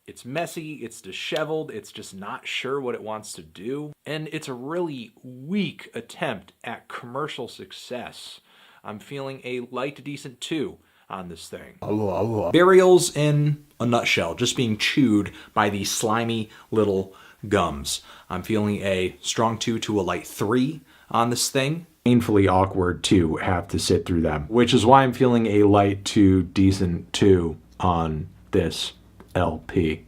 It's messy, it's disheveled, it's just not sure what it wants to do, and it's a really weak attempt at commercial success. I'm feeling a light to decent 2 on this thing. Burial's in a nutshell, just being chewed by these slimy little gums. I'm feeling a strong 2 to a light 3 on this thing. Painfully awkward to have to sit through them, which is why I'm feeling a light to decent 2 on this LP.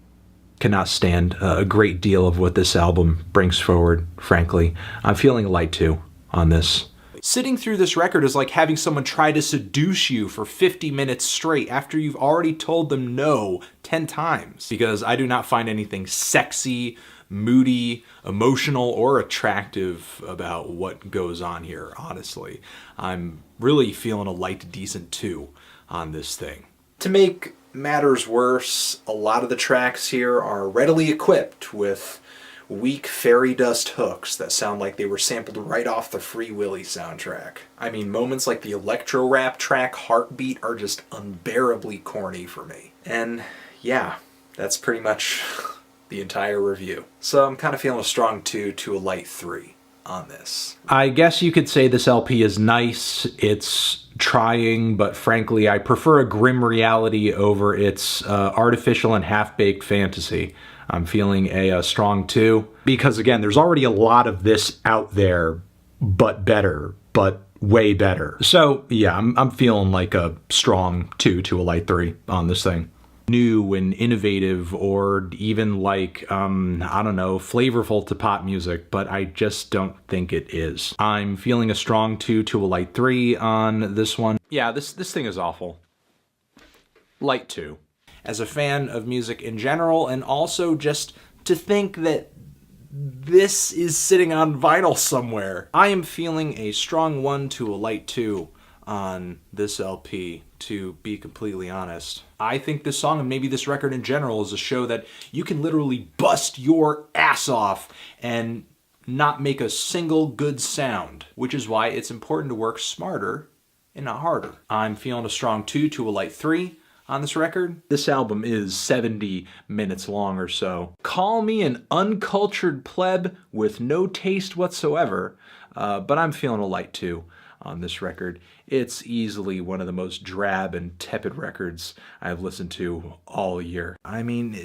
Cannot stand a great deal of what this album brings forward, frankly. I'm feeling a light 2 on this. Sitting through this record is like having someone try to seduce you for 50 minutes straight after you've already told them no 10 times. Because I do not find anything sexy, moody, emotional, or attractive about what goes on here, honestly. I'm really feeling a light to decent 2 on this thing. To make matters worse, a lot of the tracks here are readily equipped with weak fairy dust hooks that sound like they were sampled right off the Free Willy soundtrack. I mean, moments like the electro rap track Heartbeat are just unbearably corny for me. And yeah, that's pretty much the entire review. So I'm kind of feeling a strong 2 to a light 3 on this. I guess you could say this LP is nice. It's trying, but frankly, I prefer a grim reality over its artificial and half-baked fantasy. I'm feeling a strong 2 because, again, there's already a lot of this out there, but better, but way better. So yeah, I'm feeling like a strong 2 to a light 3 on this thing. New and innovative, or even like, I don't know, flavorful to pop music, but I just don't think it is. I'm feeling a strong 2 to a light 3 on this one. Yeah, this thing is awful. Light 2. As a fan of music in general, and also just to think that this is sitting on vinyl somewhere, I am feeling a strong 1 to a light 2 on this LP, to be completely honest. I think this song, and maybe this record in general, is a show that you can literally bust your ass off and not make a single good sound, which is why it's important to work smarter and not harder. I'm feeling a strong 2 to a light 3 on this record. This album is 70 minutes long or so. Call me an uncultured pleb with no taste whatsoever, but I'm feeling a light 2 on this record. It's easily one of the most drab and tepid records I've listened to all year. I mean,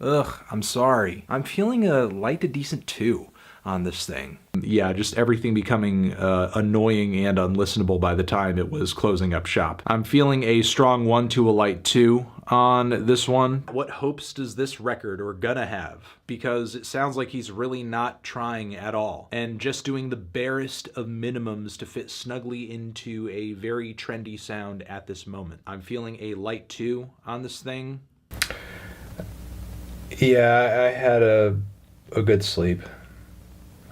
I'm sorry. I'm feeling a light to decent 2 on this thing. Yeah, just everything becoming annoying and unlistenable by the time it was closing up shop. I'm feeling a strong 1 to a light 2 on this one. What hopes does this record or gonna have? Because it sounds like he's really not trying at all and just doing the barest of minimums to fit snugly into a very trendy sound at this moment. I'm feeling a light 2 on this thing. Yeah, I had a good sleep.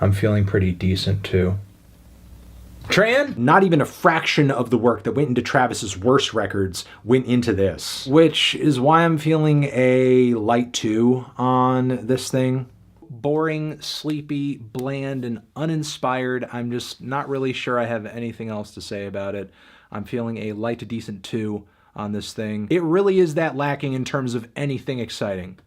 I'm feeling pretty decent too. Tran? Not even a fraction of the work that went into Travis's worst records went into this, which is why I'm feeling a light 2 on this thing. Boring, sleepy, bland, and uninspired. I'm just not really sure I have anything else to say about it. I'm feeling a light to decent 2 on this thing. It really is that lacking in terms of anything exciting.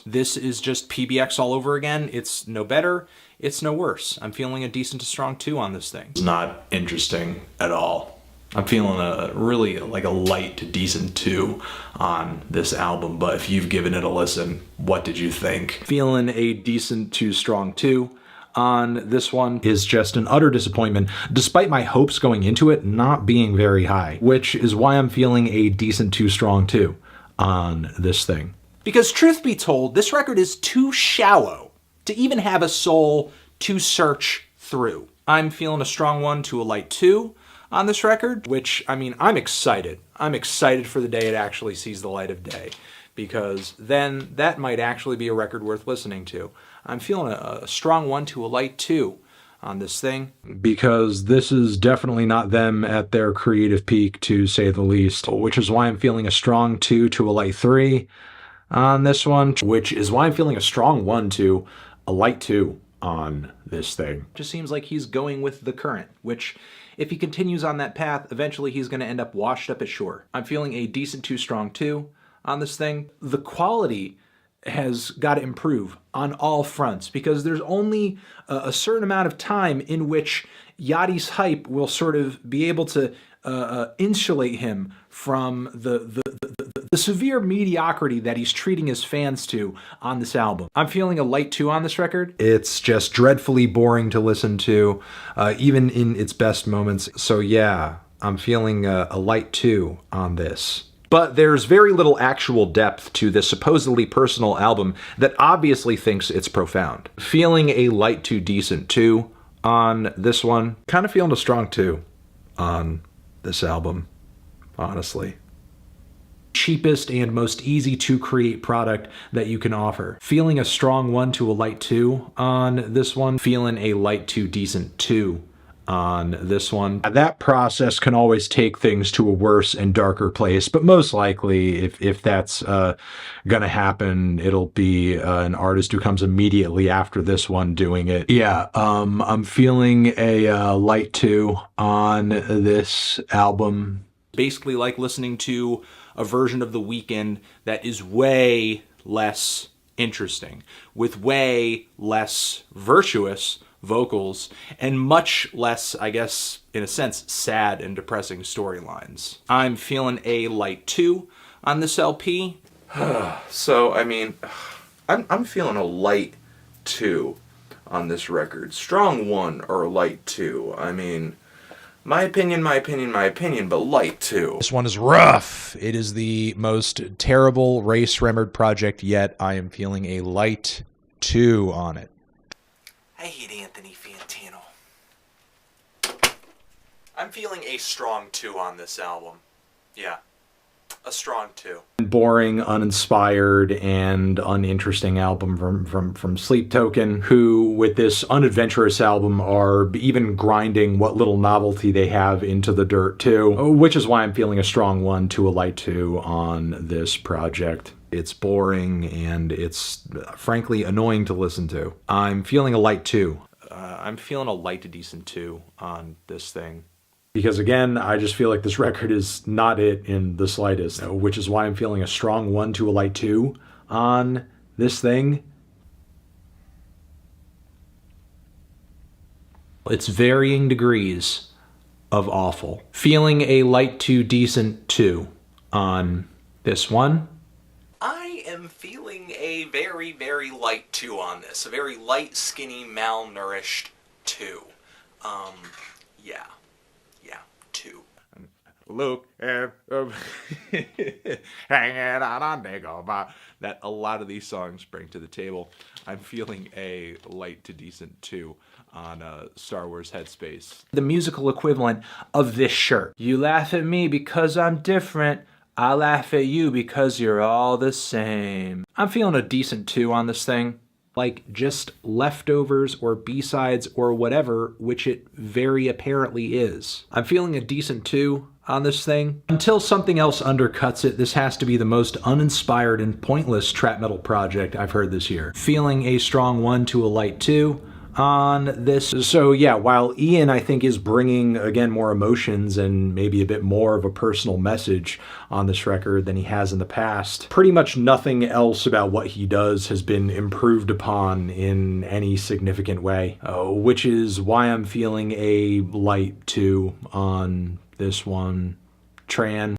This is just PBX all over again. It's no better, it's no worse. I'm feeling a decent to strong 2 on this thing. It's not interesting at all. I'm feeling really like a light to decent 2 on this album, but if you've given it a listen, what did you think? Feeling a decent to strong 2 on this one is just an utter disappointment, despite my hopes going into it not being very high, which is why I'm feeling a decent to strong 2 on this thing. Because truth be told, this record is too shallow to even have a soul to search through. I'm feeling a strong 1 to a light 2 on this record, which, I mean, I'm excited. I'm excited for the day it actually sees the light of day, because then that might actually be a record worth listening to. I'm feeling a strong 1 to a light 2 on this thing. Because this is definitely not them at their creative peak, to say the least, which is why I'm feeling a strong 2 to a light 3 on this one, which is why I'm feeling a strong 1 to a light 2 on this thing. Just seems like he's going with the current, which if he continues on that path, eventually he's going to end up washed up at shore. I'm feeling a decent to strong 2 on this thing. The quality has got to improve on all fronts because there's only a certain amount of time in which Yachty's hype will sort of be able to insulate him from the severe mediocrity that he's treating his fans to on this album. I'm feeling a light 2 on this record. It's just dreadfully boring to listen to, even in its best moments. So yeah, I'm feeling a light 2 on this. But there's very little actual depth to this supposedly personal album that obviously thinks it's profound. Feeling a light to decent 2 on this one. Kind of feeling a strong 2 on this album, honestly. Cheapest and most easy to create product that you can offer. Feeling a strong 1 to a light 2 on this one. Feeling a light to decent 2 on this one. That process can always take things to a worse and darker place, but most likely if that's gonna happen, it'll be an artist who comes immediately after this one doing it. Yeah, I'm feeling a light 2 on this album. Basically like listening to a version of The Weeknd that is way less interesting, with way less virtuous vocals, and much less, I guess, in a sense, sad and depressing storylines. I'm feeling a light 2 on this LP. So, I mean, I'm feeling a light 2 on this record. Strong 1 or a light 2. I mean, my opinion, but light 2. This one is rough. It is the most terrible race-remembered project yet. I am feeling a light 2 on it. I hate Anthony Fantano. I'm feeling a strong 2 on this album. Yeah, a strong 2. Boring, uninspired, and uninteresting album from Sleep Token, who with this unadventurous album are even grinding what little novelty they have into the dirt too, which is why I'm feeling a strong 1 to a light 2 on this project. It's boring and it's frankly annoying to listen to. I'm feeling a light 2. I'm feeling a light to decent 2 on this thing. Because again, I just feel like this record is not it in the slightest, which is why I'm feeling a strong 1 to a light 2 on this thing. It's varying degrees of awful. Feeling a light to decent 2 on this one. I am feeling a very, very light 2 on this. A very light, skinny, malnourished 2. Yeah. Yeah, 2. Look at hanging out on Dagobah. That a lot of these songs bring to the table. I'm feeling a light to decent 2 on Star Wars Headspace. The musical equivalent of this shirt. You laugh at me because I'm different. I laugh at you because you're all the same. I'm feeling a decent 2 on this thing. Like just leftovers or B-sides or whatever, which it very apparently is. I'm feeling a decent 2 on this thing. Until something else undercuts it, this has to be the most uninspired and pointless trap metal project I've heard this year. Feeling a strong 1 to a light 2 on this. So yeah, while Ian I think is bringing again more emotions and maybe a bit more of a personal message on this record than he has in the past, pretty much nothing else about what he does has been improved upon in any significant way, which is why I'm feeling a light 2 on this one. Tran.